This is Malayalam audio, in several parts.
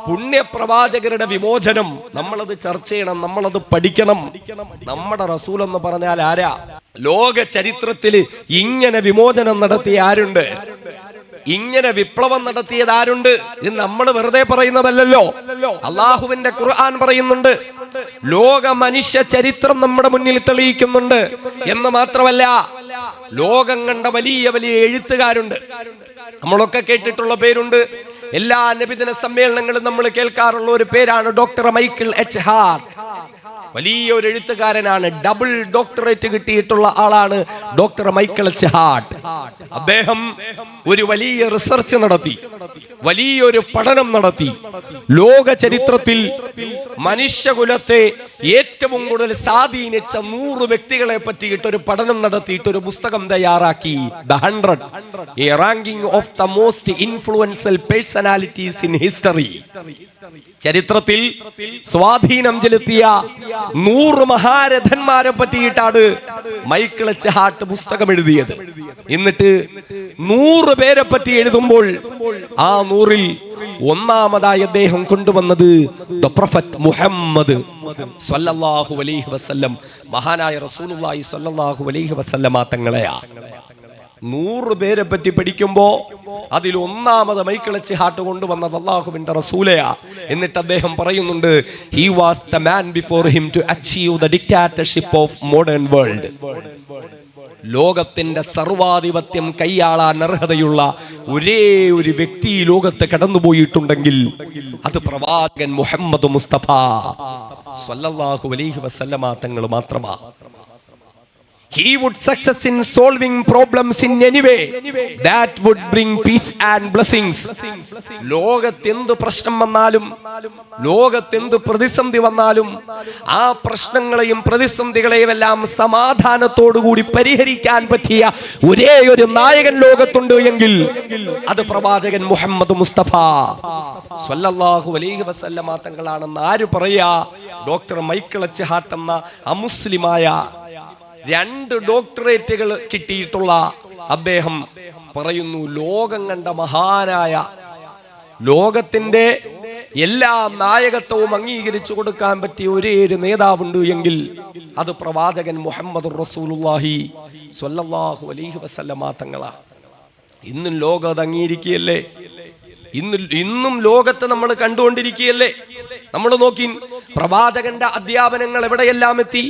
പുണ്യപ്രവാചകരുടെ വിമോചനം നമ്മളത് ചർച്ച ചെയ്യണം, നമ്മളത് പഠിക്കണം. നമ്മുടെ റസൂൽ എന്ന് പറഞ്ഞാൽ ആരാ? ലോക ചരിത്രത്തിൽ ഇങ്ങനെ വിമോചനം നടത്തിയ ആരുണ്ട്? ഇങ്ങനെ വിപ്ലവം നടത്തിയത് ആരുണ്ട്? ഇത് നമ്മൾ വെറുതെ പറയുന്നതല്ലല്ലോ. അള്ളാഹുവിന്റെ ഖുർആൻ പറയുന്നുണ്ട്, ലോക മനുഷ്യ ചരിത്രം നമ്മുടെ മുന്നിൽ തെളിയിക്കുന്നുണ്ട്. എന്ന് മാത്രമല്ല, ലോകം കണ്ട വലിയ വലിയ എഴുത്തുകാരുണ്ട്. നമ്മളൊക്കെ കേട്ടിട്ടുള്ള പേരുണ്ട്. എല്ലാ നബിദിന സമ്മേളനങ്ങളും നമ്മൾ കേൾക്കാറുള്ള ഒരു പേരാണ് ഡോക്ടർ മൈക്കിൾ എച്ച് ഹാർട്ട്. വലിയ ഒരു എഴുത്തുകാരനാണ്. ഡബിൾ ഡോക്ടറേറ്റ് കിട്ടിയിട്ടുള്ള ആളാണ് ഡോക്ടർ മൈക്കിൾ എച്ച് ഹാർട്ട്. അദ്ദേഹം ഒരു വലിയ റിസർച്ച് നടത്തി, വലിയൊരു പഠനം നടത്തി. ലോക ചരിത്രത്തിൽ മനുഷ്യകുലത്തെ ഏറ്റവും കൂടുതൽ സ്വാധീനിച്ച 100 വ്യക്തികളെ പറ്റിയിട്ട് ഒരു പഠനം നടത്തിയിട്ട് ഒരു പുസ്തകം തയ്യാറാക്കി. The 100, A ranking of the most influential personalities in history. ചരിത്രത്തിൽ സ്വാധീനം ചെലുത്തിയ 100 മഹാരഥന്മാരെ പറ്റിയിട്ടാണ് മൈക്കിൾ എച്ച് ഹാർട്ട് പുസ്തകം എഴുതിയത്. എന്നിട്ട് 100 പേരെ പറ്റി എഴുതുമ്പോൾ ആ 100-ൽ ഒന്നാമതായി അദ്ദേഹം കൊണ്ടുവന്നത് ദ പ്രൊഫറ്റ് മുഹമ്മദ് സ്വല്ലല്ലാഹു അലൈഹി വസല്ലം, മഹാനായ റസൂലുള്ളാഹി സ്വല്ലല്ലാഹു അലൈഹി വസല്ലമ തങ്ങളെയാ. 100 പേരെ പറ്റി പഠിക്കുമ്പോ അതിൽ ഒന്നാമത് മൈക്കിൾ എച്ച് ഹാർട്ട് കൊണ്ടുവന്നത് അല്ലാഹുവിന്റെ റസൂലയാ. എന്നിട്ട് അദ്ദേഹം പറയുന്നുണ്ട്, he was the man before him to achieve the dictatorship of modern world. ലോകത്തിന്റെ സർവാധിപത്യം കൈയാളാൻ അർഹതയുള്ള ഒരേ ഒരു വ്യക്തി ലോകത്ത് കടന്നുപോയിട്ടുണ്ടെങ്കിൽ അത് പ്രവാചകൻ മുഹമ്മദ് മുസ്തഫ സ്വല്ലല്ലാഹു അലൈഹി വസല്ലമ തങ്ങൾ മാത്രമാണ്. He would success in solving problems in any way that would bring peace and blessings. ലോകത്തെന്ത് പ്രശ്നം വന്നാലും, ലോകത്തെന്ത് പ്രതിസന്ധി വന്നാലും, ആ പ്രശ്നങ്ങളെയും പ്രതിസന്ധികളെയും എല്ലാം സമാധാനത്തോടുകൂടി പരിഹരിക്കാൻ പറ്റിയ ഒരേ ഒരു നായകൻ ലോകത്തുണ്ട് എങ്കിൽ അത് പ്രവാചകൻ മുഹമ്മദ് മുസ്തഫ സ്വല്ലല്ലാഹു അലൈഹി വസല്ലമ തങ്ങളാണെന്ന് ആര് പറയാ? ഡോക്ടർ മൈക്കിൾ എച്ച് ഹാർട്ട് എന്ന അമുസ്ലിമായ 2 ഡോക്ടറേറ്റുകൾ കിട്ടിയിട്ടുള്ള അദ്ദേഹം പറയുന്നു, ലോകം കണ്ട മഹാനായ, ലോകത്തിന്റെ എല്ലാ നായകത്വവും അംഗീകരിച്ചു കൊടുക്കാൻ പറ്റിയ ഒരേ ഒരു നേതാവുണ്ട് എങ്കിൽ അത് പ്രവാചകൻ മുഹമ്മദ് റസൂലുള്ളാഹി സ്വല്ലല്ലാഹു അലൈഹി വസല്ലമ തങ്ങളാ. ഇന്നും ലോകം അത് അംഗീകരിക്കുകയല്ലേ? ഇന്നും ലോകത്ത് നമ്മൾ കണ്ടുകൊണ്ടിരിക്കുകയല്ലേ? നമ്മൾ നോക്കി, പ്രവാചകന്റെ അധ്യാപനങ്ങൾ എവിടെയെല്ലാം എത്തി,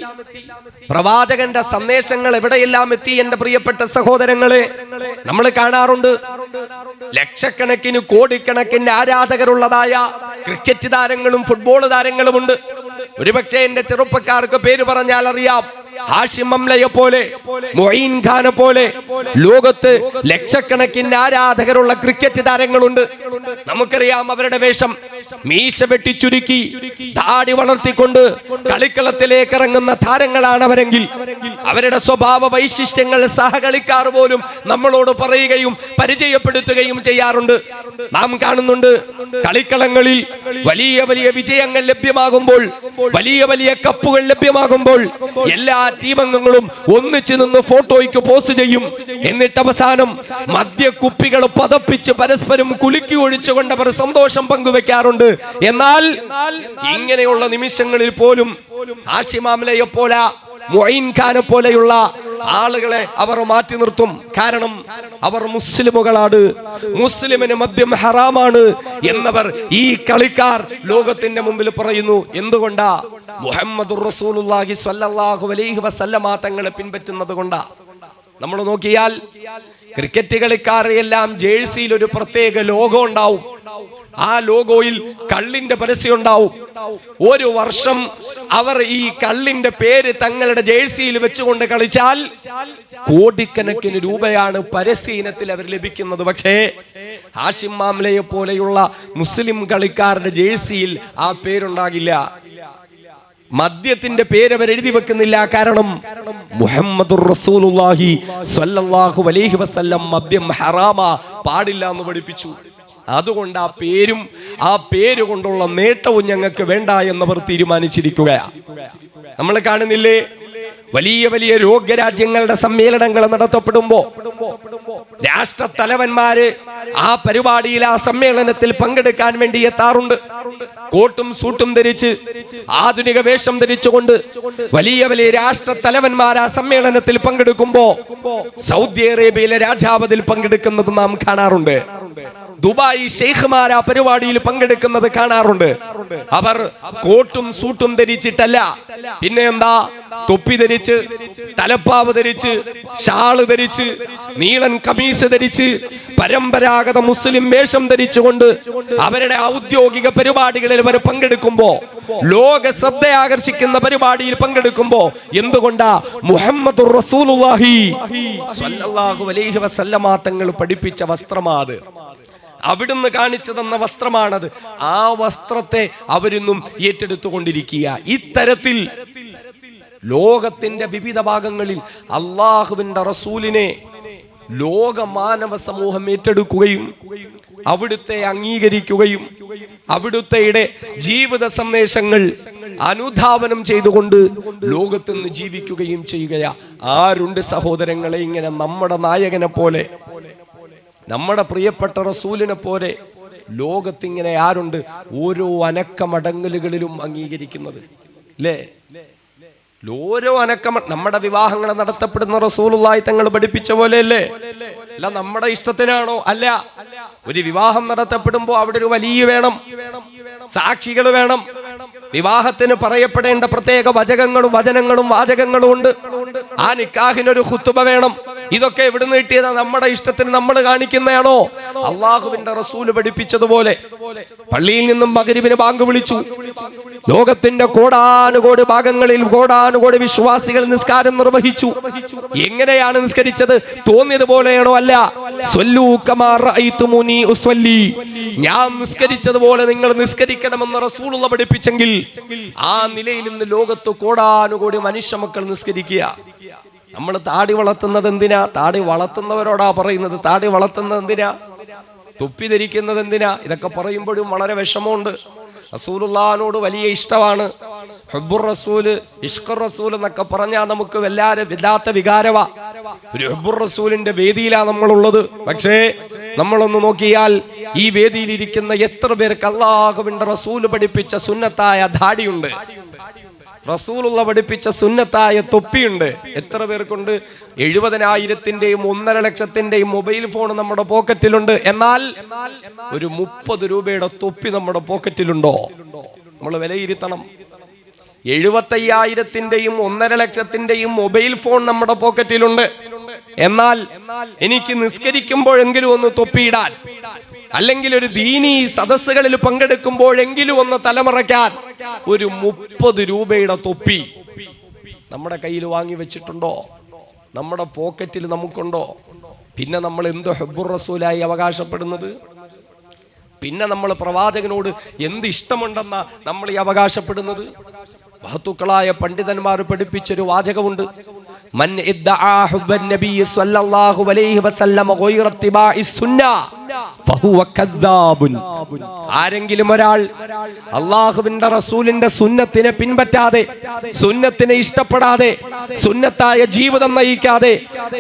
പ്രവാചകന്റെ സന്ദേശങ്ങൾ എവിടെയെല്ലാം എത്തി. എന്റെ പ്രിയപ്പെട്ട സഹോദരങ്ങളെ, നമ്മൾ കാണാറുണ്ട് ലക്ഷക്കണക്കിന് കോടിക്കണക്കിന് ആരാധകരുള്ളതായ ക്രിക്കറ്റ് താരങ്ങളും ഫുട്ബോൾ താരങ്ങളുമുണ്ട്. ഒരുപക്ഷെ എന്റെ ചെറുപ്പക്കാർക്ക് പേര് പറഞ്ഞാൽ അറിയാം. ഹാഷിം അംലയെ പോലെ, മൊയ്ൻ ഖാനെ പോലെ ലോകത്ത് ലക്ഷക്കണക്കിന് ആരാധകരുള്ള ക്രിക്കറ്റ് താരങ്ങളുണ്ട്. നമുക്കറിയാം അവരുടെ വേഷം. മീശ വെട്ടി ചുരുക്കി താടി വളർത്തിക്കൊണ്ട് കളിക്കളത്തിലേക്ക് ഇറങ്ങുന്ന താരങ്ങളാണ് അവരെങ്കിൽ അവരുടെ സ്വഭാവ വൈശിഷ്ട്യങ്ങൾ സഹകളിക്കാർ പോലും നമ്മളോട് പറയുകയും പരിചയപ്പെടുത്തുകയും ചെയ്യാറുണ്ട്. നാം കാണുന്നുണ്ട് കളിക്കളങ്ങളിൽ വലിയ വലിയ വിജയങ്ങൾ ലഭ്യമാകുമ്പോൾ, വലിയ വലിയ കപ്പുകൾ ലഭ്യമാകുമ്പോൾ എല്ലാ ടീമംഗങ്ങളും ഒന്നിച്ചു നിന്ന് ഫോട്ടോയ്ക്ക് പോസ്റ്റ് ചെയ്യും. എന്നിട്ട് അവസാനം മദ്യക്കുപ്പികൾ പതപ്പിച്ച് പരസ്പരം കുലുക്കി ഒഴിച്ചുകൊണ്ട് അവർ സന്തോഷം പങ്കുവെക്കാറുണ്ട്. എന്നാൽ ഇങ്ങനെയുള്ള നിമിഷങ്ങളിൽ പോലും ഹാഷിം അംലയെ പോലെ, മൊയ്ൻ ഖാനെ പോലെയുള്ള ആളുകളെ അവർ മാറ്റി നിർത്തും. കാരണം അവർ മുസ്ലിമുകളാണ്, മുസ്ലിമിന് മദ്യം ഹറാമാണ് എന്നവർ ഈ കളിക്കാർ ലോകത്തിന്റെ മുമ്പിൽ പറയുന്നു. എന്തുകൊണ്ടാ? മുഹമ്മദുർ റസൂലുള്ളാഹി സ്വല്ലല്ലാഹു അലൈഹി വസല്ലമ തങ്ങളെ പിൻപറ്റുന്നത് കൊണ്ടാ. നമ്മൾ നോക്കിയാൽ ക്രിക്കറ്റ് കളിക്കാരെല്ലാം ജേഴ്സിയിൽ ഒരു പ്രത്യേക ലോഗോ ഉണ്ടാവും. ആ ലോഗോയിൽ കള്ളിന്റെ പരസ്യം ഉണ്ടാവും. ഒരു വർഷം അവർ ഈ കള്ളിന്റെ പേര് തങ്ങളുടെ ജേഴ്സിയിൽ വെച്ചുകൊണ്ട് കളിച്ചാൽ കോടിക്കണക്കിന് രൂപയാണ് പരസ്യ ഇനത്തിൽ അവർ ലഭിക്കുന്നത്. പക്ഷേ ഹാഷിം അംലയെ പോലെയുള്ള മുസ്ലിം കളിക്കാരുടെ ജേഴ്സിയിൽ ആ പേരുണ്ടാകില്ല. മദ്യത്തിന്റെ പേര് അവർ എഴുതി വെക്കുന്നില്ല. കാരണം മുഹമ്മദുർ റസൂലുള്ളാഹി സ്വല്ലല്ലാഹു അലൈഹി വസല്ലം മദ്യം ഹറാമ, പാടില്ല എന്ന് പഠിപ്പിച്ചു. അതുകൊണ്ട് ആ പേര് കൊണ്ടുള്ള നേട്ടവും ഞങ്ങൾക്ക് വേണ്ട എന്നവർ തീരുമാനിച്ചിരിക്കുകയാണ്. നമ്മൾ കാണുന്നില്ലേ, വലിയ വലിയ ലോകരാജ്യങ്ങളുടെ സമ്മേളനങ്ങൾ നടത്തപ്പെടുമ്പോ രാഷ്ട്രത്തലവന്മാര് ആ പരിപാടിയിൽ, ആ സമ്മേളനത്തിൽ പങ്കെടുക്കാൻ വേണ്ടി എത്താറുണ്ട്. കോട്ടും സൂട്ടും ധരിച്ച്, ആധുനിക വേഷം ധരിച്ചുകൊണ്ട് വലിയ വലിയ രാഷ്ട്രത്തലവന്മാർ ആ സമ്മേളനത്തിൽ പങ്കെടുക്കുമ്പോ സൗദി അറേബ്യയിലെ രാജാവ് അതിൽ പങ്കെടുക്കുന്നത് നാം കാണാറുണ്ട്. ദുബായ് ഷെയ്ഖ്മാർ ആ പരിപാടിയിൽ പങ്കെടുക്കുന്നത് കാണാറുണ്ട്. അവർ കോട്ടും സൂട്ടും ധരിച്ചിട്ടല്ല, പിന്നെ എന്താ, തൊപ്പി ധരിച്ച്, തലപ്പാവ് ധരിച്ച്, ഷാള് ധരിച്ച്, നീളൻ കമീസ് ധരിച്ച്, പരമ്പരാഗത മുസ്ലിം വേഷം ധരിച്ചുകൊണ്ട് അവരുടെ ഔദ്യോഗിക പരിപാടികളിൽ അവർ പങ്കെടുക്കുമ്പോ, ലോക ശ്രദ്ധ ആകർഷിക്കുന്ന പരിപാടിയിൽ പങ്കെടുക്കുമ്പോ, എന്തുകൊണ്ടാ? മുഹമ്മദുർ റസൂലുള്ളാഹി സ്വല്ലല്ലാഹു അലൈഹി വസല്ലമ തങ്ങൾ പഠിപ്പിച്ച വസ്ത്രമാത്, അവിടുന്ന് കാണിച്ചു തന്ന വസ്ത്രമാണത്. ആ വസ്ത്രത്തെ അവരിന്നും ഏറ്റെടുത്തുകൊണ്ടിരിക്കുക. ഇത്തരത്തിൽ ലോകത്തിന്റെ വിവിധ ഭാഗങ്ങളിൽ അള്ളാഹുവിന്റെ റസൂലിനെ ലോക മാനവ സമൂഹം ഏറ്റെടുക്കുകയും അവിടുത്തെ അംഗീകരിക്കുകയും അവിടുത്തെ ജീവിത സന്ദേശങ്ങൾ അനുധാവനം ചെയ്തുകൊണ്ട് ലോകത്ത് നിന്ന് ജീവിക്കുകയും ചെയ്യുകയാ. ആരുണ്ട് സഹോദരങ്ങളെ ഇങ്ങനെ നമ്മുടെ നായകനെ പോലെ, നമ്മുടെ പ്രിയപ്പെട്ട റസൂലിനെ പോലെ ലോകത്തിങ്ങനെ ആരുണ്ട് ഓരോ അനക്കമടങ്ങലുകളിലും അംഗീകരിക്കുന്നത്? അല്ലേ? ഓരോ നമ്മുടെ വിവാഹങ്ങൾ നടത്തപ്പെടുന്ന റസൂലുള്ളാഹി തങ്ങൾ പഠിപ്പിച്ച പോലെയല്ലേ? അല്ല നമ്മുടെ ഇഷ്ടത്തിനാണോ? അല്ല. ഒരു വിവാഹം നടത്തപ്പെടുമ്പോ അവിടെ ഒരു വലിയ വേണം, സാക്ഷികൾ വേണം, വിവാഹത്തിന് പറയപ്പെടേണ്ട പ്രത്യേക വചനങ്ങളും വാചകങ്ങളും ഉണ്ട്. ആ നിക്കാഹിനൊരു ഖുത്ബ വേണം. ഇതൊക്കെ എവിടുന്ന് കിട്ടിയതാ? നമ്മുടെ ഇഷ്ടത്തിന് നമ്മൾ കാണിക്കുന്നതാണോ? അള്ളാഹുവിന്റെ റസൂല് പഠിപ്പിച്ചതുപോലെ പള്ളിയിൽ നിന്നും മഗ്‌രിബിന് ബാങ്ക് വിളിച്ചു. ലോകത്തിന്റെ കോടാനുകോടി ഭാഗങ്ങളിൽ കോടാനുകോടി വിശ്വാസികൾ നിസ്കാരം നിർവഹിച്ചു. എങ്ങനെയാണ് നിസ്കരിച്ചത്? തോന്നിയതുപോലെയാണോ? അല്ല. സ്വല്ലൂ കമാ റഅയ്തുമുനി ഉസ്വല്ലി, ഞാൻ നിസ്കരിച്ചതുപോലെ നിങ്ങൾ നിസ്കരിക്കണമെന്ന് റസൂലുള്ള പഠിപ്പിച്ചെങ്കിൽ ആ നിലയിൽ ഇന്ന് ലോകത്ത് കോടാനുകോടി മനുഷ്യ മക്കൾ നിസ്കരിക്കുക. നമ്മൾ താടി വളർത്തുന്നത് എന്തിനാ? താടി വളർത്തുന്നവരോടാ പറയുന്നത്. താടി വളർത്തുന്നത് എന്തിനാ? തൊപ്പി ധരിക്കുന്നത് എന്തിനാ? ഇതൊക്കെ പറയുമ്പോഴും വളരെ വിഷമമുണ്ട്. റസൂലുള്ളാഹിനോട് വലിയ ഇഷ്ടമാണ്. ഹുബ്ബുർ റസൂല്, ഇഷ്ഖുർ റസൂൽ എന്നൊക്കെ പറഞ്ഞാൽ നമുക്ക് വല്ലാത്ത വികാരവാ. ഒരു ഹുബ്ബുർ റസൂലിന്റെ വേദിയിലാണ് നമ്മളുള്ളത്. പക്ഷേ നമ്മളൊന്ന് നോക്കിയാൽ ഈ വേദിയിൽ ഇരിക്കുന്ന എത്ര പേർക്ക് അല്ലാഹുവിന്റെ റസൂല് പഠിപ്പിച്ച സുന്നത്തായ ധാടിയുണ്ട്, റസൂലുള്ള പഠിപ്പിച്ച സുന്നത്തായ തൊപ്പിയുണ്ട്? എത്ര പേർക്കുണ്ട്? 70,000-ന്റെയും 1.5 ലക്ഷത്തിന്റെയും മൊബൈൽ ഫോൺ നമ്മുടെ പോക്കറ്റിലുണ്ട്. എന്നാൽ ഒരു 30 രൂപയുടെ തൊപ്പി നമ്മുടെ പോക്കറ്റിലുണ്ടോ? നമ്മൾ വിലയിരുത്തണം. 75,000-ന്റെയും 1.5 ലക്ഷത്തിന്റെയും മൊബൈൽ ഫോൺ നമ്മുടെ പോക്കറ്റിലുണ്ട്. എന്നാൽ എനിക്ക് നിസ്കരിക്കുമ്പോഴെങ്കിലും ഒന്ന് തൊപ്പിയിടാൻ, അല്ലെങ്കിൽ ഒരു ദീനീ സദസ്സുകളിൽ പങ്കെടുക്കുമ്പോഴെങ്കിലും ഒന്ന് തലമറയ്ക്കാൻ ഒരു 30 രൂപയുടെ തൊപ്പി നമ്മുടെ കയ്യിൽ വാങ്ങി വെച്ചിട്ടുണ്ടോ? നമ്മുടെ പോക്കറ്റിൽ നമുക്കുണ്ടോ? പിന്നെ നമ്മൾ എന്ത് ഹുബ്ബുർ റസൂലായി അവകാശപ്പെടുന്നത്? പിന്നെ നമ്മൾ പ്രവാചകനോട് എന്ത് ഇഷ്ടമുണ്ടെന്ന നമ്മൾ ഈ അവകാശപ്പെടുന്നത്? മഹത്തുക്കളായ പണ്ഡിതന്മാർ പഠിപ്പിച്ചൊരു വാചകമുണ്ട്. മൻ ഇദ്ദആ ഹുബ്ബൻ നബി സ്വല്ലല്ലാഹു അലൈഹി വസല്ലം ഗൈറ ഇത്തിബാഇ സുന്ന ഫഹുവ കദ്ദാബുൻ. ആരെങ്കിലും ഒരാൾ അല്ലാഹുവിന്റെ റസൂലിന്റെ സുന്നത്തിനെ പിൻപറ്റാതെ, സുന്നത്തിനെ ഇഷ്ടപ്പെടാതെ, സുന്നത്തായ ജീവിതം നയിക്കാതെ,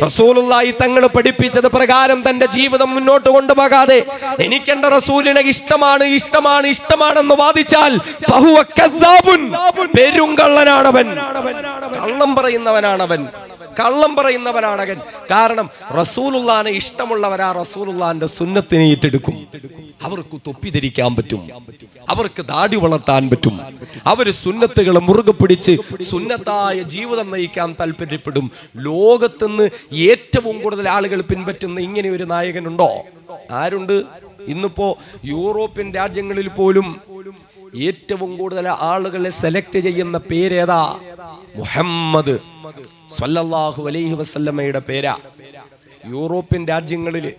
റസൂലുള്ളാഹി തങ്ങൾ പഠിപ്പിച്ചത് പ്രകാരം തന്റെ ജീവിതം മുന്നോട്ട് കൊണ്ടുപോകാതെ, എനിക്കെന്റെ റസൂലിനെ ഇഷ്ടമാണെന്ന് വാദിച്ചാൽ ഫഹുവ കദ്ദാബുൻ, പെരുങ്കള്ളനാണവൻ, കള്ളം പറയുന്നവനാണവൻ. കാരണം റസൂലുള്ളാഹിനെ ഇഷ്ടമുള്ളവരാ റസൂലുള്ളാഹിന്റെ സുന്നത്തിനെ ഏറ്റെടുക്കും. അവർക്ക് തൊപ്പി ധരിക്കാൻ പറ്റും, അവർക്ക് ദാടി വളർത്താൻ പറ്റും, അവര് സുന്നത്തുകളെ മുറുകെ പിടിച്ച് സുന്നത്തായ ജീവിതം നയിക്കാൻ താല്പര്യപ്പെടും. ലോകത്തുനിന്ന് ഏറ്റവും കൂടുതൽ ആളുകൾ പിൻപറ്റുന്ന ഇങ്ങനെ ഒരു നായകനുണ്ടോ? ആരുണ്ട്? ഇന്നിപ്പോ യൂറോപ്യൻ രാജ്യങ്ങളിൽ പോലും ഏറ്റവും കൂടുതൽ ആളുകളെ സെലക്ട് ചെയ്യുന്ന പേരേതാ? മുഹമ്മദ് സ്വല്ലല്ലാഹു അലൈഹി വസല്ലമയുടെ പേരാ. യൂറോപ്യൻ രാജ്യങ്ങളില്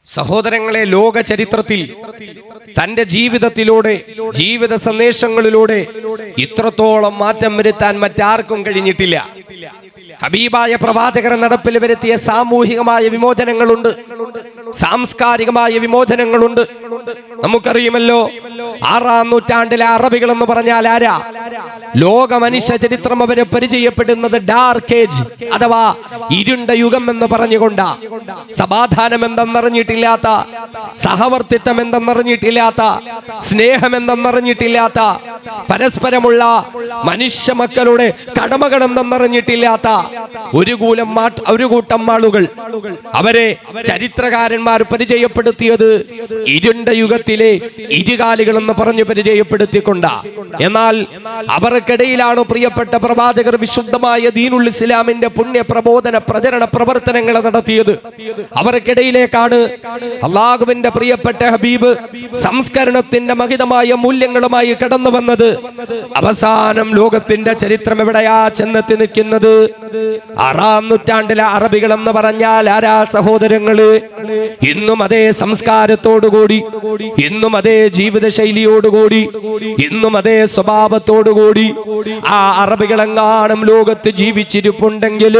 സഹോദരങ്ങളെ, ലോക ചരിത്രത്തിൽ തന്റെ ജീവിതത്തിലൂടെ, ജീവിത സന്ദേശങ്ങളിലൂടെ ഇത്രത്തോളം മാറ്റം വരുത്താൻ മറ്റാർക്കും കഴിഞ്ഞിട്ടില്ല. ഹബീബായ പ്രവാചകർ നടപ്പിൽ വരുത്തിയ സാമൂഹികമായ വിമോചനങ്ങളുണ്ട്, സാംസ്കാരികമായ വിമോചനങ്ങളുണ്ട്. നമുക്കറിയുമല്ലോ 6-ാം നൂറ്റാണ്ടിലെ അറബികൾ എന്ന് പറഞ്ഞാൽ ആരാ? ലോക മനുഷ്യ ചരിത്രം അവരെ പരിചയപ്പെടുന്നത് ഡാർക്ക് ഏജ് അഥവാ ഇരുണ്ട യുഗം എന്ന് പറഞ്ഞുകൊണ്ടാ. സമാധാനം എന്തെന്നറിഞ്ഞിട്ടില്ലാത്ത, സഹവർത്തിത്വം എന്തെന്നറിഞ്ഞിട്ടില്ലാത്ത, സ്നേഹം എന്തെന്നറിഞ്ഞിട്ടില്ലാത്ത, പരസ്പരമുള്ള മനുഷ്യ മക്കളുടെ കടമകൾ എന്തെന്നറിഞ്ഞിട്ടില്ലാത്ത ഒരു കൂട്ടം ആളുകൾ അവരെ ചരിത്രകാരന്മാർ പരിചയപ്പെടുത്തിയത് ഇരുണ്ട യുഗത്തിലെ ഇരുകാലികൾ എന്ന് പറഞ്ഞു പരിചയപ്പെടുത്തിക്കൊണ്ട. എന്നാൽ അവർക്കിടയിലാണ് പ്രിയപ്പെട്ട പ്രവാചകർ വിശുദ്ധമായ ദീനുൽ ഇസ്ലാമിന്റെ പുണ്യ പ്രബോധന പ്രചരണ പ്രവർത്തനങ്ങൾ നടത്തിയത്. അവർക്കിടയിലേക്കാണ് അള്ളാഹുവിന്റെ പ്രിയപ്പെട്ട ഹബീബ് സംസ്കരണത്തിന്റെ മഹിതമായ മൂല്യങ്ങളുമായി കടന്നു വന്നത്. അവസാനം ലോകത്തിന്റെ ചരിത്രം എവിടെയാ ചെന്നെത്തി നിൽക്കുന്നത്? 6-ാം നൂറ്റാണ്ടിലെ അറബികൾ എന്ന് പറഞ്ഞാൽ ആരാ സഹോദരങ്ങള്? ഇന്നും അതേ സംസ്കാരത്തോടുകൂടി, ഇന്നും അതേ ജീവിത ശൈലിയോടുകൂടി, ഇന്നും അതേ സ്വഭാവത്തോടുകൂടി ആ അറബികളെങ്ങാനും ലോകത്ത് ജീവിച്ചിരിപ്പുണ്ടെങ്കിൽ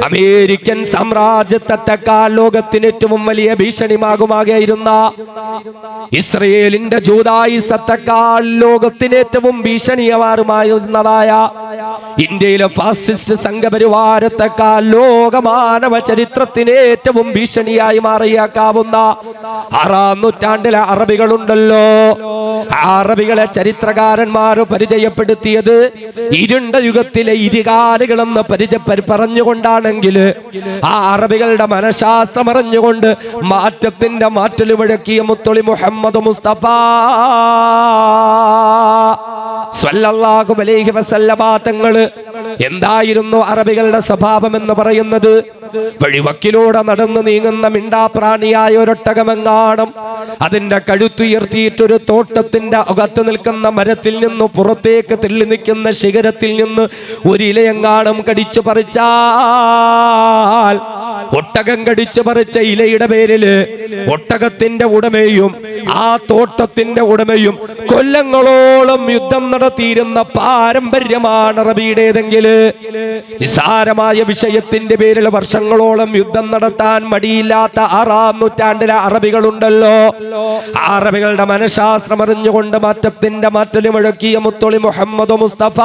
അമേരിക്കൻ സാമ്രാജ്യത്തെക്കാൾ ലോകത്തിന് ഏറ്റവും വലിയ ഭീഷണിയാകുമായിരുന്ന ഇസ്രയേലിന്റെ ജൂദായിസത്തെക്കാൾ ലോകത്തിന് ഏറ്റവും ഭീഷണിയാറുമായിരുന്നതായ ഇന്ത്യയിലെ ഫാസിസ്റ്റ് സംഘപരിവാരത്തെക്കാൾ ലോകമാനവ ചരിത്രത്തിന് ഏറ്റവും ഭീഷണിയായി മാറിയേക്കാവുന്ന 6-ാം നൂറ്റാണ്ടിലെ അറബികളുണ്ടല്ലോ. ആ അറബികളെ ചരിത്രകാരന്മാർ പരിചയപ്പെടുത്തിയത് ഇരുണ്ട യുഗത്തിലെ ഇരുകാലുകളെന്ന് പറഞ്ഞുകൊണ്ടാണെങ്കിൽ ആ അറബികളുടെ മനഃശാസ്ത്രം അറിഞ്ഞുകൊണ്ട് മാറ്റത്തിന്റെ മാറ്റൽ മുഴക്കിയ മുത്തൊളി മുഹമ്മദ് മുസ്തഫ സ്വല്ലല്ലാഹു അലൈഹി വസല്ലമ തങ്ങള് എന്തായിരുന്നു അറബികളുടെ സ്വഭാവം എന്ന് പറയുന്നത്? വഴിവക്കിലൂടെ നടന്നു നീങ്ങുന്ന മിണ്ടാപ്രാണിയായ ഒരൊട്ടകമെങ്ങാണം അതിന്റെ കഴുത്തുയർത്തിയിട്ടൊരു തോട്ടത്തിന്റെ അകത്ത് നിൽക്കുന്ന മരത്തിൽ നിന്ന് പുറത്തേക്ക് തെള്ളി നിൽക്കുന്ന ശിഖരത്തിൽ നിന്ന് ഒരിലയെങ്ങാണം കടിച്ചു പറിച്ചാൽ ഒട്ടകം കടിച്ചു പറിച്ച ഇലയുടെ പേരില് ഒട്ടകത്തിന്റെ ഉടമയും ആ തോട്ടത്തിന്റെ ഉടമയും കൊല്ലങ്ങളോളം യുദ്ധം നടത്തിയിരുന്ന പാരമ്പര്യമാണ് അറബിയുടേതെങ്കിൽ നിസ്സാരമായ വിഷയത്തിന്റെ പേരിൽ വർഷങ്ങളോളം യുദ്ധം നടത്താൻ മടിയില്ലാത്ത 6-ാം നൂറ്റാണ്ടിലെ അറബികളുണ്ടല്ലോ. ആ അറബികളുടെ മനഃശാസ്ത്രം അറിഞ്ഞുകൊണ്ട് മാറ്റത്തിന്റെ മാറ്റല് മുഴക്കിയ മുത്തൊളി മുഹമ്മദ് മുസ്തഫ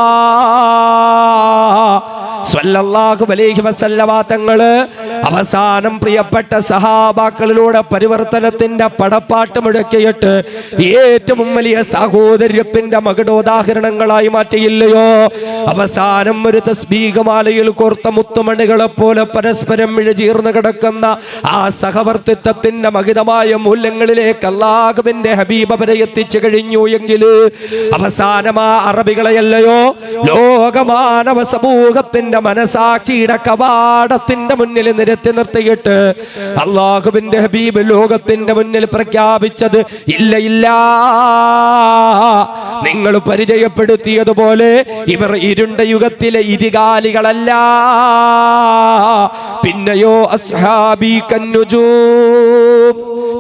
സ്വല്ലല്ലാഹു അലൈഹി വസല്ലമ തങ്ങള് അവസാനം പ്രിയപ്പെട്ട സഹാബാക്കളിലൂടെ പരിവർത്തനത്തിന്റെ പടപ്പാട്ട് മുഴക്കിയിട്ട് ഏറ്റവും വലിയ സഹോദര്യത്തിന്റെ മകുടോദാഹരണങ്ങളായി മാറ്റിയില്ലയോ? അവസാനം ഒരു തസ്ബീഹമാലയിൽ കോർത്ത മുത്തുമണികളെ പോലെ പരസ്പരം ഇഴചീർന്ന് കിടക്കുന്ന ആ സഹവർത്തിത്വത്തിന്റെ മഹിതമായ മൂല്യങ്ങളിലേക്ക് അല്ലാഹുവിന്റെ ഹബീബ് അവരെ എത്തിച്ചു കഴിഞ്ഞു എങ്കിൽ അവസാനം ആ അറബികളെയല്ലയോ ലോകമാനവ സമൂഹത്തിന്റെ മനസാക്ഷിയുടെ കവാടത്തിന്റെ മുന്നിൽ നിരത്തി നിർത്തിയിട്ട് അല്ലാഹുവിന്റെ ഹബീബ് ലോകത്തിന്റെ മുന്നിൽ പ്രഖ്യാപിച്ചത് ഇല്ല ഇല്ല, നിങ്ങൾ പരിചയപ്പെടുത്തിയതുപോലെ ഇവർ ഇരുണ്ട യുഗത്തിലെ ഇരുകാലികളല്ല. പിന്നെയോ അസ്ഹാബി കന്നുജൂം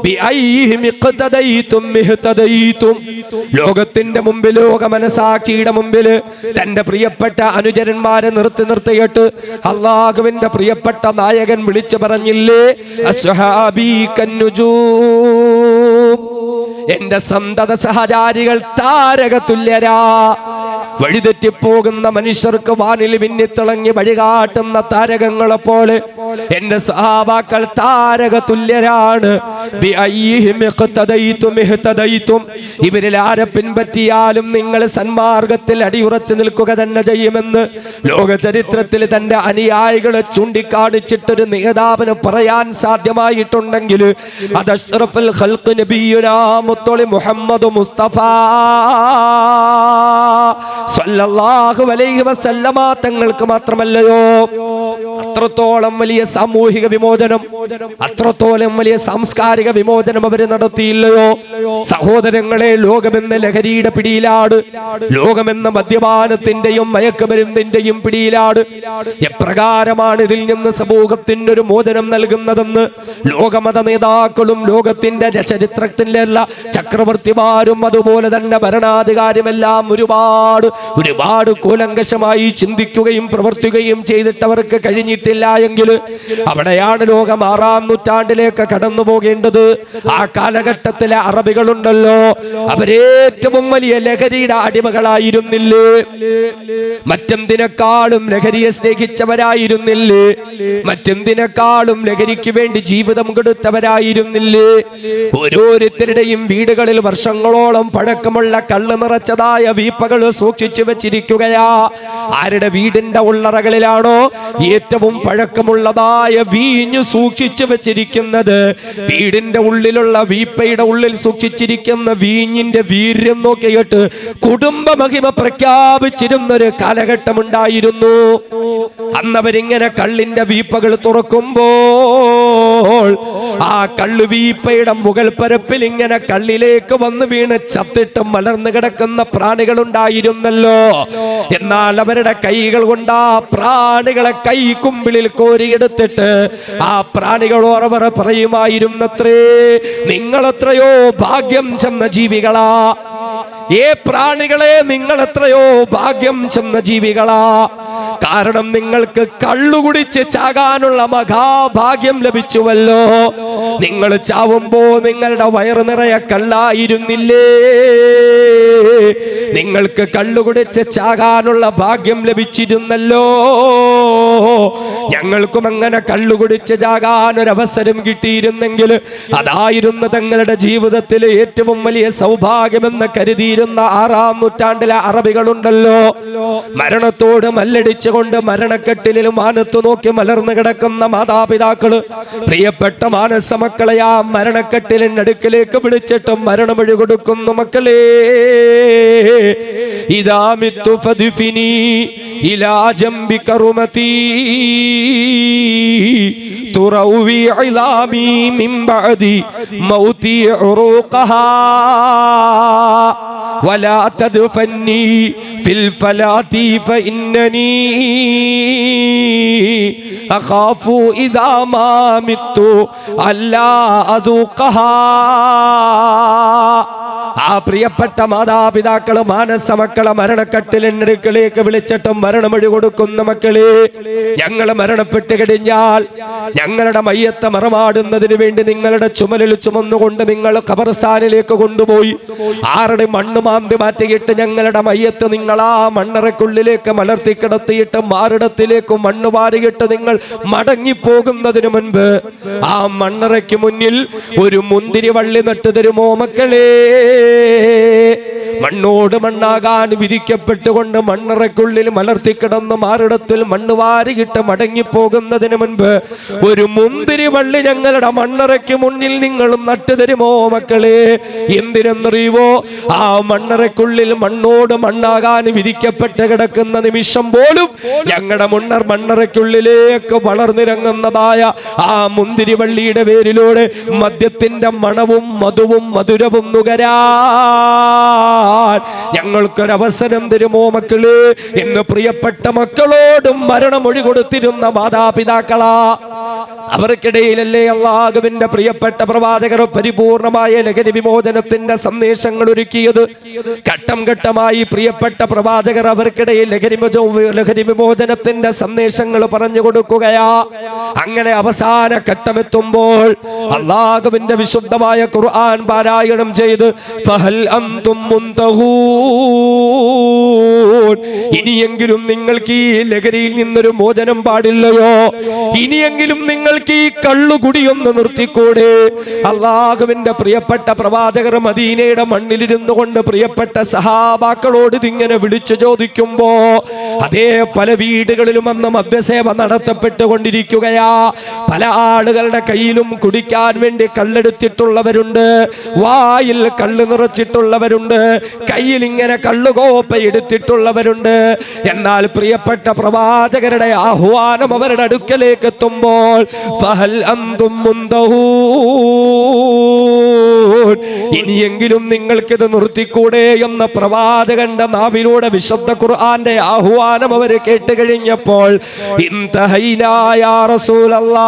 ബിഅയ്യിഹിം ഇഖ്തദൈതും ഇഹ്തദൈതും, ലോകത്തിന്റെ മുമ്പിൽ, ലോക മനസാക്ഷിയുടെ മുമ്പിൽ തന്റെ പ്രിയപ്പെട്ട അനുചരന്മാരെ നിർത്തിയിട്ട് അല്ലാഹുവിന്റെ പ്രിയപ്പെട്ട നായകൻ വിളിച്ചു പറഞ്ഞില്ലേ, അസ്ഹാബി കന്നുജൂം, എന്റെ സന്തത സഹചാരികൾ താരകതുല്യരാ. വഴിതെറ്റിപ്പോകുന്ന മനുഷ്യർക്ക് വാനിൽ മിന്നിത്തിളങ്ങി വഴികാട്ടുന്ന താരകങ്ങളെ പോലെ എന്റെ സഹാബാക്കൾ താരകതുല്യരാണ്. ഇവരിൽ ആരെ പിൻപറ്റിയാലും നിങ്ങൾ സന്മാർഗത്തിൽ അടിയുറച്ചു നിൽക്കുക തന്നെ ചെയ്യുമെന്ന് ലോക ചരിത്രത്തിൽ തന്റെ അനുയായികളെ ചൂണ്ടിക്കാണിച്ചിട്ടൊരു നേതാവിന് പറയാൻ സാധ്യമായിട്ടുണ്ടെങ്കിൽ അത് അഷ്റഫുൽ ഖൽഖ് നബിയുനാ മുത്തൊളി മുഹമ്മദ് മുസ്തഫ സ്വല്ലല്ലാഹു അലൈഹി വസല്ലമ തങ്ങൾക്ക് മാത്രമല്ലയോ. അത്രത്തോളം വലിയ സാമൂഹിക വിമോചനം, അത്രത്തോളം വലിയ സാംസ്കാരിക വിമോചനം അവര് നടത്തിയില്ലയോ? സഹോദരങ്ങളെ, ലോകമെന്ന ലഹരിയുടെ പിടിയിലാട്, ലോകമെന്ന മദ്യപാനത്തിന്റെയും മയക്കുമരുന്നിന്റെയും പിടിയിലാട്. എപ്രകാരമാണ് ഇതിൽ നിന്ന് സമൂഹത്തിന് ഒരു മോചനം നൽകുന്നതെന്ന് ലോകമത നേതാക്കളും ലോകത്തിന്റെ ചരിത്രത്തിലുള്ള ചക്രവർത്തിമാരും അതുപോലെ തന്നെ ഭരണാധികാരിയുമെല്ലാം ഒരുപാട് ഒരുപാട് കൂലങ്കഷമായി ചിന്തിക്കുകയും പ്രവർത്തിക്കുകയും ചെയ്തിട്ട് അവർക്ക് കഴിഞ്ഞിട്ടില്ല എങ്കിൽ അവിടെയാണ് ലോകം 6-ാം നൂറ്റാണ്ടിലേക്ക് കടന്നു പോകേണ്ടത്. ആ കാലഘട്ടത്തിലെ അറബികളുണ്ടല്ലോ, അവരേറ്റവും വലിയ ലഹരിയുടെ അടിമകളായിരുന്നില്ലേ? മറ്റെന്തിനേക്കാളും ലഹരിയെ സ്നേഹിച്ചവരായിരുന്നില്ലേ? മറ്റെന്തിനേക്കാളും ലഹരിക്ക് വേണ്ടി ജീവിതം കൊടുത്തവരായിരുന്നില്ലേ? ഓരോരുത്തരുടെയും വീടുകളിൽ വർഷങ്ങളോളം പഴക്കമുള്ള കള്ള് നിറച്ചതായ വീപ്പകൾ സൂക്ഷിച്ചു വെച്ചിരിക്കുകയാ. ആരുടെ വീടിന്റെ ഉള്ളറകളിലാണോ ഏറ്റവും പഴക്കമുള്ളതായ വീഞ്ഞു സൂക്ഷിച്ചു വെച്ചിരിക്കുന്നത്, വീടിന്റെ ഉള്ളിലുള്ള വീപ്പയുടെ ഉള്ളിൽ സൂക്ഷിച്ചിരിക്കുന്ന വീഞ്ഞിന്റെ വീര്യം നോക്കിയിട്ട് കുടുംബ മഹിമ പ്രഖ്യാപിച്ചിരുന്നൊരു കാലഘട്ടം ഉണ്ടായിരുന്നു. അന്നവരിങ്ങനെ കള്ളിന്റെ വീപ്പകൾ തുറക്കുമ്പോൾ ആ കള്ളു വീപ്പയുടെ മുകൾ പരപ്പിൽ ഇങ്ങനെ കള്ളിലേക്ക് വന്ന് വീണ് ചത്തിട്ട് മലർന്നു കിടക്കുന്ന പ്രാണികൾ ഉണ്ടായിരുന്നല്ലോ. എന്നാൽ അവരുടെ കൈകൾ കൊണ്ട് ആ പ്രാണികളെ കൈക്കുമ്പിളിൽ കോരിയെടുത്തിട്ട് ആ പ്രാണികളോട് അവർ പറയുമായിരുന്നത്രേ, നിങ്ങളെത്രയോ ഭാഗ്യം ചെന്ന ജീവികളാ, ഏ പ്രാണികളെ നിങ്ങൾ എത്രയോ ഭാഗ്യം ചെന്ന ജീവികളാ. കാരണം നിങ്ങൾക്ക് കള്ളുകുടിച്ച് ചാകാനുള്ള മഹാഭാഗ്യം ലഭിച്ചുവല്ലോ. നിങ്ങൾ ചാവുമ്പോ നിങ്ങളുടെ വയറ് നിറയെ കള്ളായിരുന്നില്ലേ? നിങ്ങൾക്ക് കള്ളുകുടിച്ച് ചാകാനുള്ള ഭാഗ്യം ലഭിച്ചിരുന്നല്ലോ. ഞങ്ങൾക്കും അങ്ങനെ കള്ളുകുടിച്ച് ചാകാൻ ഒരവസരം കിട്ടിയിരുന്നെങ്കിൽ അതായിരുന്നു തങ്ങളുടെ ജീവിതത്തിലെ ഏറ്റവും വലിയ സൗഭാഗ്യമെന്ന് കരുതിയിരുന്ന 6-ാം നൂറ്റാണ്ടിലെ അറബികളുണ്ടല്ലോ. മരണത്തോട് മല്ലടിച്ചുകൊണ്ട് മരണക്കെട്ടിലും മാനത്തു നോക്കി മലർന്നു കിടക്കുന്ന മാതാപിതാക്കള് പ്രിയപ്പെട്ട മാനസ മക്കളെ ആ മരണക്കെട്ടിലിന്റെ അടുക്കിലേക്ക് വിളിച്ചിട്ടും മരണമൊഴി കൊടുക്കുന്നു. മക്കളെ, ഇദാ മിത്തു ഫദ്ഫിനി ഇലാ ജംബി കറുമതി തുറവി ഇലാമി മിൻ ബഅദി മൗതി ഉറൂഖഹാ വലാ തദ്ഫനി ഫിൽ ഫലാതി ഫഇന്നനി അഖാഫു ഇദാ മാ മിത്തു അല്ലാ അദൂഖഹാ. ആ പ്രിയപ്പെട്ട മാതാപിതാക്കള് മാനസ മക്കളെ മരണക്കട്ടിലിനടുക്കിലേക്ക് വിളിച്ചിട്ടും മരണമൊഴി കൊടുക്കുന്ന മക്കളെ, ഞങ്ങള് മരണപ്പെട്ട് കഴിഞ്ഞാൽ ഞങ്ങളുടെ മയ്യത്തെ മറമാടുന്നതിന് വേണ്ടി നിങ്ങളുടെ ചുമലിൽ ചുമന്നുകൊണ്ട് നിങ്ങൾ ഖബർസ്ഥാനിലേക്ക് കൊണ്ടുപോയി ആരുടെ മണ്ണ് മാന്തി മാറ്റിയിട്ട് ഞങ്ങളുടെ മയ്യത്ത് നിങ്ങൾ ആ മണ്ണറക്കുള്ളിലേക്ക് മലർത്തി കിടത്തിയിട്ട് മാറിടത്തിലേക്ക് മണ്ണ് വാരിയിട്ട് നിങ്ങൾ മടങ്ങിപ്പോകുന്നതിന് മുൻപ് ആ മണ്ണറയ്ക്ക് മുന്നിൽ ഒരു മുന്തിരി വള്ളി നട്ടു തരുമോ മക്കളെ? മണ്ണോട് മണ്ണാകാൻ വിധിക്കപ്പെട്ടുകൊണ്ട് മണ്ണറയ്ക്കുള്ളിൽ മലർത്തിക്കിടന്ന് മാറിടത്തിൽ മണ്ണ് വാരിയിട്ട് മടങ്ങിപ്പോകുന്നതിന് മുൻപ് ഒരു മുന്തിരി വള്ളി ഞങ്ങളുടെ മണ്ണറയ്ക്ക് മുന്നിൽ നിങ്ങളും നട്ടുതരുമോ മക്കളെ? എന്തിനെന്നറിയുവോ? ആ മണ്ണറയ്ക്കുള്ളിൽ മണ്ണോട് മണ്ണാകാൻ വിധിക്കപ്പെട്ട് കിടക്കുന്ന നിമിഷം പോലും ഞങ്ങളുടെ മണ്ണറയ്ക്കുള്ളിലേക്ക് വളർന്നിറങ്ങുന്നതായ ആ മുന്തിരി വള്ളിയുടെ പേരിലൂടെ മദ്യത്തിന്റെ മണവും മധുവും മധുരവും നുകരാ ഞങ്ങൾക്കൊരവസരം തരുമോ മക്കള് എന്ന് പ്രിയപ്പെട്ട മക്കളോടും മരണമൊഴി കൊടുത്തിരുന്ന മാതാപിതാക്കളാ. അവർക്കിടയിലല്ലേ അല്ലാഹുവിന്റെ പ്രിയപ്പെട്ട പ്രവാചകർ പരിപൂർണമായ ലഹരി വിമോചനത്തിന്റെ സന്ദേശങ്ങൾ ഒരുക്കിയത്. ഘട്ടം ഘട്ടമായി പ്രിയപ്പെട്ട പ്രവാചകർ അവർക്കിടയിൽ ലഹരി വിമോചനത്തിന്റെ സന്ദേശങ്ങൾ പറഞ്ഞു കൊടുക്കുകയാ. അങ്ങനെ അവസാന ഘട്ടമെത്തുമ്പോൾ അല്ലാഹുവിന്റെ വിശുദ്ധമായ ഖുർആൻ പാരായണം ചെയ്ത് ഫഹൽ അൻതും മുൻതഹൂൻ, ഇനിയെങ്കിലും നിങ്ങൾക്ക് ഈ ലഹരിയിൽ നിന്നൊരു മോചനം പാടില്ലയോ? ഇനിയെങ്കിലും നിങ്ങൾക്ക് ഈ കള്ളുകുടിയൊന്ന് നിർത്തിക്കൂടെ? അല്ലാഹുവിന്റെ പ്രിയപ്പെട്ട പ്രവാചകർ മദീനയുടെ മണ്ണിലിരുന്നു കൊണ്ട് പ്രിയപ്പെട്ട സഹാബാക്കളോട് ഇതിങ്ങനെ വിളിച്ചു ചോദിക്കുമ്പോ അതേ പല വീടുകളിലും അന്ന് മദ്യസേവ നടത്തപ്പെട്ടുകൊണ്ടിരിക്കുകയാ. പല ആളുകളുടെ കയ്യിലും കുടിക്കാൻ വേണ്ടി കള്ളെടുത്തിട്ടുള്ളവരുണ്ട്, വായിൽ കള്ള് നിറച്ചിട്ടുള്ളവരുണ്ട്, കയ്യിൽ ഇങ്ങനെ കള്ളുകോപ്പ എടുത്തിട്ടുള്ളവരുണ്ട്. എന്നാൽ പ്രിയപ്പെട്ട പ്രവാചകരുടെ ആഹ്വാനം അവരുടെ അടുക്കലേക്ക് എത്തുമ്പോൾ ഫഹൽ അൻതും മുന്തഹൂൻ, ഇനിയെങ്കിലും നിങ്ങൾക്കിത് നിർത്തിക്കൂടെ എന്ന പ്രവാചകന്റെ നാവിലൂടെ വിശുദ്ധ ഖുർആന്റെ ആഹ്വാനം അവർ കേട്ട് കഴിഞ്ഞപ്പോൾ ഇന്തഹൈനാ യാ റസൂലല്ലാഹ്,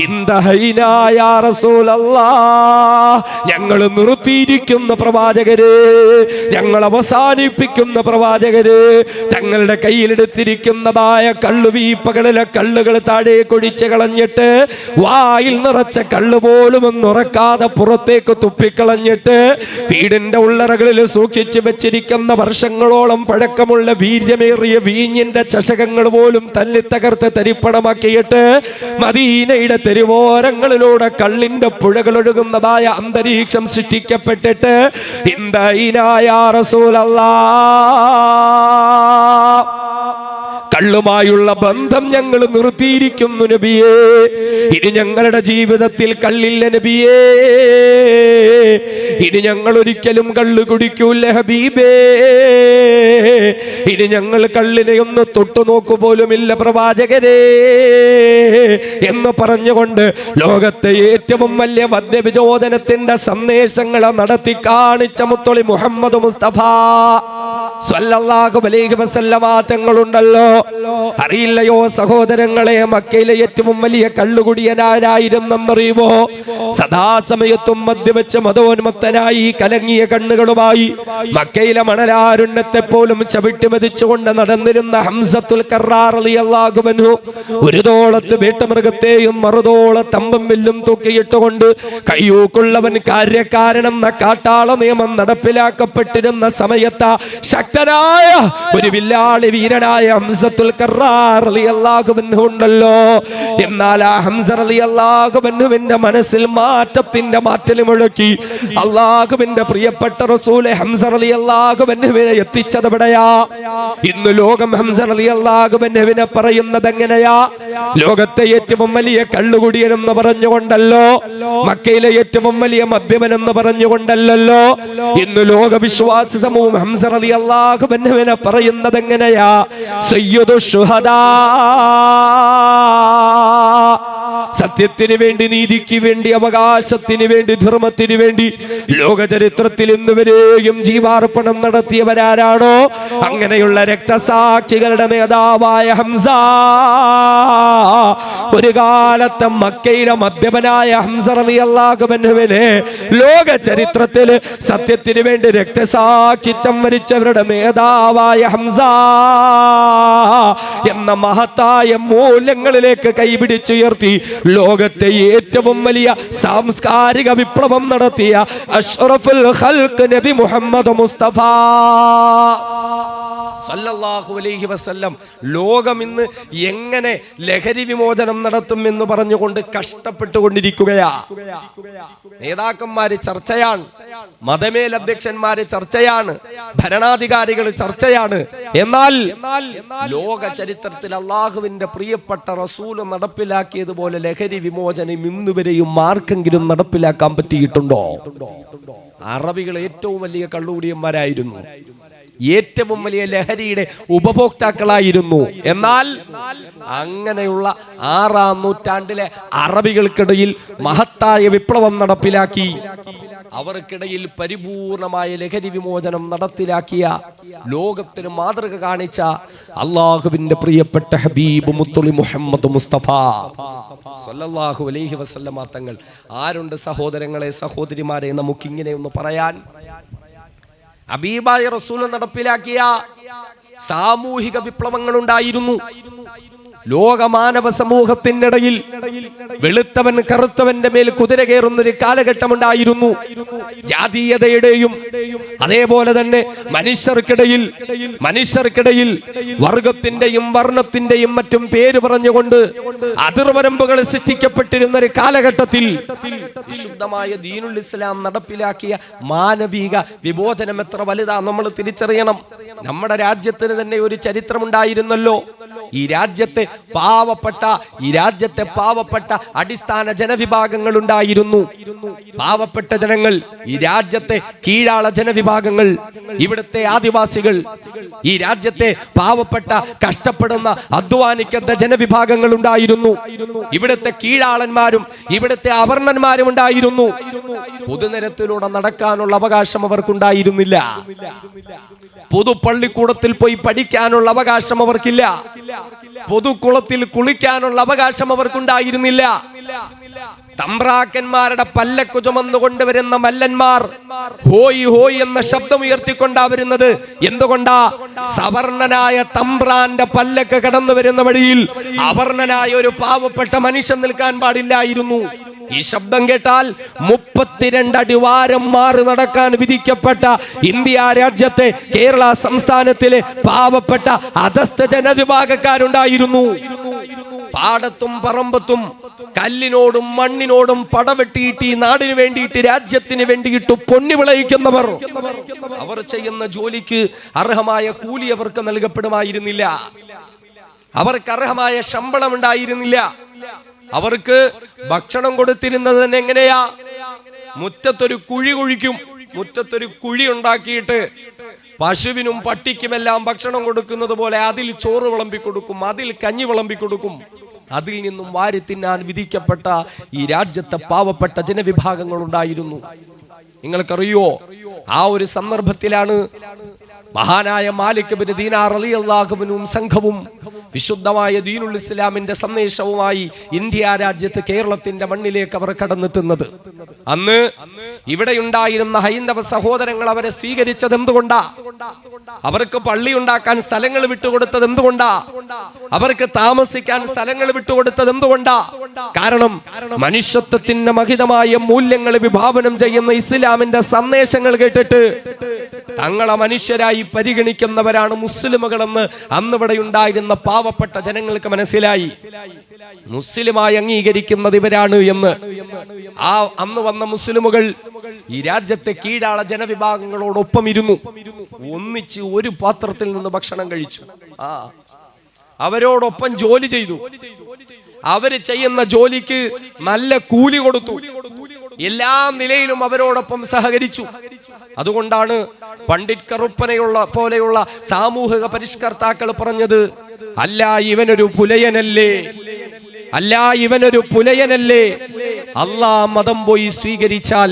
ഇന്തഹൈനാ യാ റസൂലല്ലാഹ്, ഞങ്ങൾ നിർത്തിയിരിക്കുന്ന പ്രവാചകരെ, ഞങ്ങൾ അവസാനിപ്പിക്കുന്ന പ്രവാചകരെ, തങ്ങളുടെ കയ്യിലെടുത്തിരിക്കുന്നതായ കള്ളുവീപ്പകളിലെ കള്ളുകൾ താഴെ കൊടിച്ച് കളഞ്ഞിട്ട് വായിൽ നിറച്ച കള്ളു പോലും ഒന്നുറക്കാതെ പുറത്തേക്ക് തുപ്പിക്കളഞ്ഞിട്ട് വീടിന്റെ ഉള്ളറകളിൽ സൂക്ഷിച്ചു വെച്ചിരിക്കുന്ന വർഷങ്ങളോളം പഴക്കമുള്ള വീര്യമേറിയ വീഞ്ഞിന്റെ ചഷകങ്ങൾ പോലും തല്ലി തകർത്ത് തരിപ്പണമാക്കിയിട്ട് മദീനയുടെ തെരുവോരങ്ങളിലൂടെ കള്ളിന്റെ പുഴകൾ ഒഴുകുന്നതായ അന്തരീക്ഷം സൃഷ്ടിക്കപ്പെട്ടിട്ട് യാ റസൂലല്ലാഹ്, കള്ളുമായുള്ള ബന്ധം ഞങ്ങൾ നിർത്തിയിരിക്കുന്നു നബിയേ, ഇനി ഞങ്ങളുടെ ജീവിതത്തിൽ കള്ളില്ല നബിയേ, ഇനി ഞങ്ങൾ ഒരിക്കലും കള്ളു കുടിക്കൂല ഹബീബേ, ഇനി ഞങ്ങൾ കള്ളിനെ ഒന്ന് തൊട്ടു നോക്കു പോലുമില്ല പ്രവാചകരേ എന്ന് പറഞ്ഞുകൊണ്ട് ലോകത്തെ ഏറ്റവും വലിയ മദ്യവിചോദനത്തിന്റെ സന്ദേശങ്ങളെ നടത്തി കാണിച്ച മുത്തൊളി മുഹമ്മദ് മുസ്തഫ സ്വല്ലല്ലാഹു അലൈഹി വസല്ലമ തങ്ങളുണ്ടല്ലോ. അറിയില്ലയോ സഹോദരങ്ങളെ, മക്കയിലെ ഏറ്റവും വലിയ കള്ളുകുടിയനാരായിരുന്നെന്നറിയുമോ? സദാസമയത്തും മദ്യവെച്ച് മതോന്മത്തനായി കലങ്ങിയ കണ്ണുകളുമായി മക്കയിലെ മണലാരുണ്യത്തെ പോലും ചവിട്ടി മതിച്ചുകൊണ്ട് നടന്നിരുന്ന ഹംസത്തുൽ കർറാർ റളിയല്ലാഹു അൻഹു ഒരു തോളത്ത് വേട്ടമൃഗത്തെയും മറുതോളത്ത് അമ്പും വില്ലും തൂക്കിയിട്ടുകൊണ്ട് കയ്യൂക്കുള്ളവൻ കാര്യക്കാരനെന്ന കാട്ടാള നിയമം നടപ്പിലാക്കപ്പെട്ടിരുന്ന സമയത്ത് ശക്തനായ ഒരു വില്ലാളി വീരനായ ഹംസത്തുൽ കർറാർ റളിയല്ലാഹു അൻഹു ഉണ്ടല്ലോ. എന്നാൽ ആ ഹംസ റളിയല്ലാഹു അൻഹുവിന്റെ മനസ്സിൽ മാറ്റത്തിന്റെ മാറ്റൽ മുഴക്കി അല്ലാഹുവിന്റെ പ്രിയപ്പെട്ട റസൂൽ ഹംസ റളിയല്ലാഹു അൻഹുവിനെ എത്തിച്ചത് എവിടെയാ? ഇന്ന് ലോകം ഹംസ റളിയല്ലാഹു അൻഹുവിനെ പറയുന്നത് എങ്ങനെയാ? ലോകത്തെ ഏറ്റവും വലിയ കള്ളുകുടിയൻ എന്ന് പറഞ്ഞുകൊണ്ടല്ലോ, മക്കയിലെ ഏറ്റവും വലിയ മദ്യപൻ എന്ന് പറഞ്ഞുകൊണ്ടല്ലോ. ഇന്ന് ലോക വിശ്വാസ സമൂഹം ഹംസ റളിയല്ലാഹു അൻഹുവിനെ പറയുന്നത് എങ്ങനെയാ? സയ്യിദു ശുഹദാ, സത്യത്തിന് വേണ്ടി, നീതിക്ക് വേണ്ടി, അവകാശത്തിന് വേണ്ടി, ധർമ്മത്തിന് വേണ്ടി ലോക ചരിത്രത്തിൽ ഇന്നുവരെയും ജീവാർപ്പണം നടത്തിയവരാരാണോ അങ്ങനെയുള്ള രക്തസാക്ഷികളുടെ നേതാവായ ഹംസ ഒരു കാലത്തെ മക്കയിലെ മദ്യപനായ ഹംസ റളിയല്ലാഹു അൻഹുവിനെ ലോക ചരിത്രത്തിൽ സത്യത്തിന് വേണ്ടി രക്തസാക്ഷിത്വം വരിച്ചവരുടെ നേതാവായ ഹംസ എന്ന മഹത്തായ മൂല്യങ്ങളിലേക്ക് കൈപിടിച്ചുയർത്തി ലോകത്തെ ഏറ്റവും വലിയ സാംസ്കാരിക വിപ്ലവം നടത്തിയ അഷ്റഫുൽ ഖൽഖ് നബി മുഹമ്മദ് മുസ്തഫ സല്ലല്ലാഹു അലൈഹി വസല്ലം ലോകം ഇന്ന് എങ്ങനെ ലഹരി വിമോചനം നടത്തും എന്ന് പറഞ്ഞുകൊണ്ട് കഷ്ടപ്പെട്ടുകൊണ്ടിരിക്കുകയാ. നേതാക്കന്മാര് ചർച്ചയാണ്, മതമേലധ്യക്ഷന്മാര് ചർച്ചയാണ്, ഭരണാധികാരികൾ ചർച്ചയാണ്. എന്നാൽ ലോക ചരിത്രത്തിൽ അള്ളാഹുവിന്റെ പ്രിയപ്പെട്ട റസൂൽ നടപ്പിലാക്കിയതുപോലെ ലഹരി വിമോചനം ഇന്നുവരെയും ആർക്കെങ്കിലും നടപ്പിലാക്കാൻ പറ്റിയിട്ടുണ്ടോ? അറബികൾ ഏറ്റവും വലിയ കള്ളുകുടിയന്മാരായിരുന്നു, ഏറ്റവും വലിയ ലഹരിയുടെ ഉപഭോക്താക്കളായിരുന്നു. എന്നാൽ അങ്ങനെയുള്ള 6-ാം നൂറ്റാണ്ടിലെ അറബികൾക്കിടയിൽ മഹത്തായ വിപ്ലവം നടപ്പിലാക്കി അവർക്കിടയിൽ പരിപൂർണമായ ലഹരി വിമോചനം നടപ്പിലാക്കിയ ലോകത്തിന് മാതൃക കാണിച്ച അള്ളാഹുവിന്റെ പ്രിയപ്പെട്ട ഹബീബ് മുത്തുളി മുഹമ്മദ് മുസ്തഫ സല്ലല്ലാഹു അലൈഹി വസല്ലമ തങ്ങൾ ആരുണ്ട് സഹോദരങ്ങളെ, സഹോദരിമാരെ? നമുക്കിങ്ങനെ ഒന്ന് പറയാൻ. ഹബീബായ റസൂൽ നടപ്പിലാക്കിയ സാമൂഹിക വിപ്ലവങ്ങൾ ഉണ്ടായിരുന്നു. ലോകമാനവ സമൂഹത്തിന്റെ ഇടയിൽ വെളുത്തവൻ കറുത്തവന്റെ മേൽ കുതിര കയറുന്നൊരു കാലഘട്ടമുണ്ടായിരുന്നു. ജാതീയതയുടെയും അതേപോലെ തന്നെ മനുഷ്യർക്കിടയിൽ വർഗത്തിന്റെയും വർണ്ണത്തിന്റെയും മറ്റും പേര് പറഞ്ഞുകൊണ്ട് അതിർവരമ്പുകൾ സൃഷ്ടിക്കപ്പെട്ടിരുന്ന ഒരു കാലഘട്ടത്തിൽ വിശുദ്ധമായ ദീനുൽ ഇസ്ലാം നടപ്പിലാക്കിയ മാനവിക വിമോചനം എത്ര വലുതാ നമ്മൾ തിരിച്ചറിയണം. നമ്മുടെ രാജ്യത്തിന് തന്നെ ഒരു ചരിത്രമുണ്ടായിരുന്നല്ലോ. ഈ രാജ്യത്തെ പാവപ്പെട്ട അടിസ്ഥാന ജനവിഭാഗങ്ങൾ ഉണ്ടായിരുന്നു. പാവപ്പെട്ട ജനങ്ങൾ, ഈ രാജ്യത്തെ കീഴാള ജനവിഭാഗങ്ങൾ, ഇവിടുത്തെ ആദിവാസികൾ, ഈ രാജ്യത്തെ പാവപ്പെട്ട കഷ്ടപ്പെടുന്ന അധ്വാനിക്കുന്ന ജനവിഭാഗങ്ങൾ ഉണ്ടായിരുന്നു. ഇവിടുത്തെ കീഴാളന്മാരും ഇവിടുത്തെ അവർണന്മാരും ഉണ്ടായിരുന്നു. പൊതുനിരത്തിലൂടെ നടക്കാനുള്ള അവകാശം അവർക്കുണ്ടായിരുന്നില്ല. പൊതുപള്ളിക്കൂടത്തിൽ പോയി പഠിക്കാനുള്ള അവകാശം അവർക്കില്ല. പൊതുകുളത്തിൽ കുളിക്കാനുള്ള അവകാശം അവർക്കുണ്ടായിരുന്നില്ല. തമ്പ്രാക്കന്മാരുടെ പല്ലക്ക് ചുമന്നു കൊണ്ടുവരുന്ന മല്ലന്മാർ ഹോയ് ഹോയ് എന്ന ശബ്ദം ഉയർത്തിക്കൊണ്ടാ വരുന്നത്. എന്തുകൊണ്ടാ? സവർണനായ തമ്പ്രാന്റെ പല്ലക്ക് കടന്നു വരുന്ന വഴിയിൽ അവർണനായ ഒരു പാവപ്പെട്ട മനുഷ്യൻ നിൽക്കാൻ പാടില്ലായിരുന്നു. ഈ ശബ്ദം കേട്ടാൽ 32 അടി വാരം മാറി നടക്കാൻ വിധിക്കപ്പെട്ട ഇന്ത്യ രാജ്യത്തെ കേരള സംസ്ഥാനത്തിലെ പാവപ്പെട്ട അധസ്ഥ ജനവിഭാഗക്കാരുണ്ടായിരുന്നു. പാടത്തും പറമ്പത്തും കല്ലിനോടും മണ്ണിനോടും പടവെട്ടിയിട്ട് ഈ നാടിന് വേണ്ടിയിട്ട്, രാജ്യത്തിന് വേണ്ടിയിട്ട് പൊന്നു വിളയിക്കുന്നവർ, അവർ ചെയ്യുന്ന ജോലിക്ക് അർഹമായ കൂലി അവർക്ക് നൽകപ്പെടുമായിരുന്നില്ല. അവർക്ക് അർഹമായ ശമ്പളം ഉണ്ടായിരുന്നില്ല. അവർക്ക് ഭക്ഷണം കൊടുത്തിരുന്നത് തന്നെ എങ്ങനെയാ? മുറ്റത്തൊരു കുഴി കുഴിക്കും. മുറ്റത്തൊരു കുഴി ഉണ്ടാക്കിയിട്ട് പശുവിനും പട്ടിക്കുമെല്ലാം ഭക്ഷണം കൊടുക്കുന്നത് പോലെ അതിൽ ചോറ് വിളമ്പി കൊടുക്കും, അതിൽ കഞ്ഞി വിളമ്പി കൊടുക്കും. അതിൽ നിന്നും വാരി തിന്നാൻ വിധിക്കപ്പെട്ട ഈ രാജ്യത്തെ പാവപ്പെട്ട ജനവിഭാഗങ്ങൾ ഉണ്ടായിരുന്നു. നിങ്ങൾക്കറിയോ, ആ ഒരു സന്ദർഭത്തിലാണ് മഹാനായ മാലിക് ബിൻ ദീനാർ റളിയല്ലാഹു അൻഹുവും സംഘവും വിശുദ്ധമായ ദീനുൽ ഇസ്ലാമിന്റെ സന്ദേശവുമായി ഇന്ത്യ രാജ്യത്ത് കേരളത്തിന്റെ മണ്ണിലേക്ക് അവർ കടന്നെത്തുന്നത്. അന്ന് ഇവിടെ ഉണ്ടായിരുന്ന ഹൈന്ദവ സഹോദരങ്ങൾ അവരെ സ്വീകരിച്ചത് എന്തുകൊണ്ടാ? അവർക്ക് പള്ളി ഉണ്ടാക്കാൻ സ്ഥലങ്ങൾ വിട്ടുകൊടുത്തത് എന്തുകൊണ്ടാ? അവർക്ക് താമസിക്കാൻ സ്ഥലങ്ങൾ വിട്ടുകൊടുത്തത് എന്തുകൊണ്ടാ? കാരണം മനുഷ്യത്വത്തിന്റെ മഹിതമായ മൂല്യങ്ങൾ വിഭാവനം ചെയ്യുന്ന ഇസ്ലാമിന്റെ സന്ദേശങ്ങൾ കേട്ടിട്ട് തങ്ങളെ മനുഷ്യരായി പരിഗണിക്കുന്നവരാണ് മുസ്ലിമുകളെന്ന് അന്നിവിടെ ഉണ്ടായിരുന്ന പാവപ്പെട്ട ജനങ്ങൾക്ക് മനസ്സിലായി. മുസ്ലിമായി അംഗീകരിക്കുന്നത് ഇവരാണ് എന്ന്. ആ അന്ന് വന്ന മുസ്ലിമുകൾ ഈ രാജ്യത്തെ കീഴാള ജനവിഭാഗങ്ങളോടൊപ്പം ഇരുന്നു. ഒന്നിച്ച് ഒരു പാത്രത്തിൽ നിന്ന് ഭക്ഷണം കഴിച്ചു. അവരോടൊപ്പം ജോലി ചെയ്തു. അവര് ചെയ്യുന്ന ജോലിക്ക് നല്ല കൂലി കൊടുത്തു. എല്ലാ നിലയിലും അവരോടൊപ്പം സഹകരിച്ചു. അതുകൊണ്ടാണ് പണ്ഡിറ്റ് കറുപ്പനയുള്ള പോലെയുള്ള സാമൂഹിക പരിഷ്കർത്താക്കൾ പറഞ്ഞത്, അല്ല ഇവനൊരു പുലയനല്ലേ, അല്ല ഇവനൊരു പുലയനല്ലേ. അല്ലാ മതം പോയി സ്വീകരിച്ചാൽ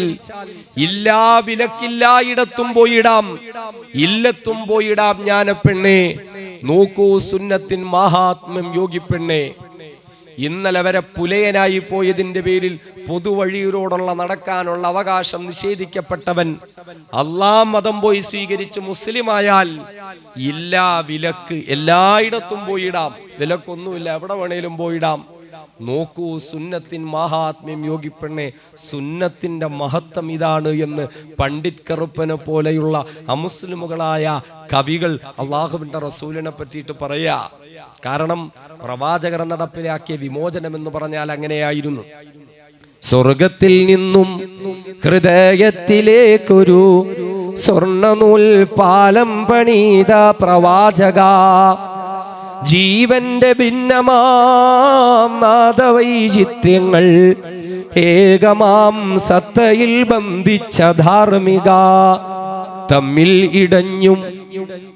ഇല്ലാ വിലക്കില്ലായിടത്തും പോയിടാം, ഇല്ലത്തും പോയിടാം ജ്ഞാനപ്പെണ്ണേ, നോക്കൂ സുന്നത്തിൻ മഹാത്മ്യം യോഗി പെണ്ണേ. ഇന്നലെ വരെ പുലയനായി പോയതിന്റെ പേരിൽ പൊതുവഴിയിലൂടുള്ള നടക്കാനുള്ള അവകാശം നിഷേധിക്കപ്പെട്ടവൻ അല്ലാഹ് മതം പോയി സ്വീകരിച്ച് മുസ്ലിമായാൽ ഇല്ലാ വിലക്ക്, എല്ലായിടത്തും പോയിടാം, വിലക്കൊന്നുമില്ല, എവിടെ വേണേലും പോയിടാം. നോക്കൂ സുന്നത്തിൻ മഹാത്മ്യം യോഗി പെണ്ണെ, സുന്നത്തിന്റെ മഹത്വം ഇതാണ് എന്ന് പണ്ഡിറ്റ് കറുപ്പനെ പോലെയുള്ള അമുസ്ലിമുകളായ കവികൾ അള്ളാഹുവിന്റെ റസൂലിനെ പറ്റിയിട്ട് പറയാ. കാരണം പ്രവാചകർ നടപ്പിലാക്കിയ വിമോചനം എന്ന് പറഞ്ഞാൽ അങ്ങനെയായിരുന്നു. സ്വർഗത്തിൽ നിന്നും ഹൃദയത്തിലേക്കൊരു സ്വർണ്ണനൂൽ പാലം പണിത പ്രവാചക, ജീവന്റെ ഭിന്നമാം നാദവൈചിത്ര്യങ്ങൾ ഏകമാം സത്തയിൽ ബന്ധിച്ച ധാർമ്മിക, തമ്മിൽ ഇടഞ്ഞും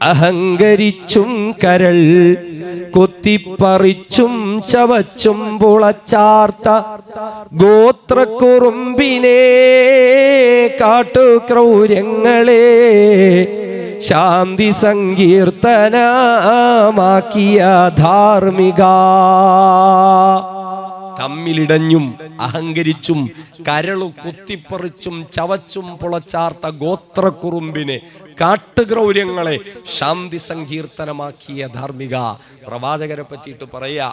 അഹങ്കരിച്ചും കരൾ കൊത്തിപ്പറിച്ചും ചവച്ചും പുളച്ചാർത്ത ഗോത്രക്കുറുമ്പിനെ, കാട്ടുക്രൗര്യങ്ങളെ ശാന്തി സങ്കീർത്തനമാക്കിയ ധാർമ്മിക. തമ്മിലിടഞ്ഞും അഹങ്കരിച്ചും കരളു കുത്തിപ്പറിച്ചും ചവച്ചും പുളച്ചാർത്ത ഗോത്രക്കുറുമ്പിനെ, കാട്ടുക്രൗര്യങ്ങളെ ശാന്തി സങ്കീർത്തനമാക്കിയ ധാർമ്മിക. പ്രവാചകരെ പറ്റിയിട്ട് പറയാ,